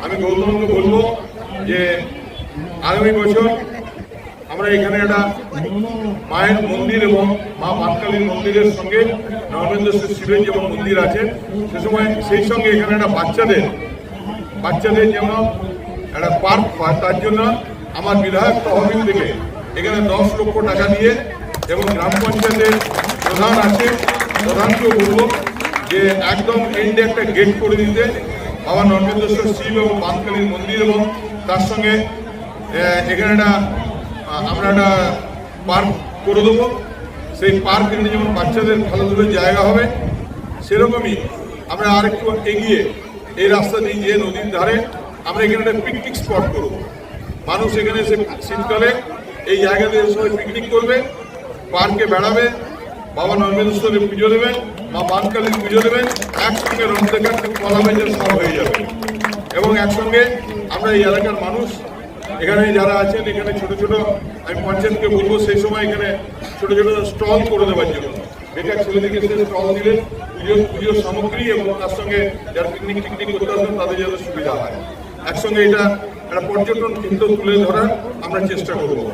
আমি গৌতমকে বলবো যে আগামী বছর আমরা এখানে একটা মায়ের মন্দির এবং মা পাটকালীর মন্দিরের সঙ্গে নর্মেন্দ্রেশ্বর শিবের যেমন মন্দির আছে সেই সঙ্গে এখানে একটা বাচ্চাদের যেমন একটা পার্ক হয়, তার জন্য আমার বিধায়ক তহবিল থেকে এখানে 10 লক্ষ টাকা দিয়ে এবং গ্রাম পঞ্চায়েতের প্রধান আছে, প্রধানকেও বলবো যে একদম এন্ডে একটা গেট করে দিতে বাবা নর্মেন্দ্রেশ্বর শিব এবং পাটকালীর মন্দির, এবং তার সঙ্গে এখানে আমরা একটা পার্ক করে দেবো। সেই পার্ক যেমন বাচ্চাদের খেলাধুলোর জায়গা হবে, সেরকমই আমরা আরেকটু এগিয়ে এই রাস্তা দিয়ে গিয়ে নদীর ধারে আমরা এখানে একটা পিকনিক স্পট করবো। মানুষ এখানে এসে শীতকালে এই জায়গাতে সবাই পিকনিক করবে, পার্কে বেড়াবে, বাবা নর্মেন্দ্রেশ্বরের পুজো দেবেন, মা পাটকালীর পুজো দেবেন, একসঙ্গে রং দেখা কলা বেচার সব হয়ে যাবে। এবং একসঙ্গে আমরা এই এলাকার মানুষ এখানে যারা আছেন, এখানে ছোট ছোট আমি পঞ্চায়েতকে বলবো সেই সময় এখানে ছোট ছোট স্টল করে দেওয়ার জন্য। বেকার ছেলেদিকে স্টল দিলে পুজোর সামগ্রী এবং তার সঙ্গে যারা পিকনিক করতে আসবেন তাদের যাতে সুবিধা হয়। একসঙ্গে এটা একটা পর্যটন কেন্দ্র তুলে ধরার আমরা চেষ্টা করবো।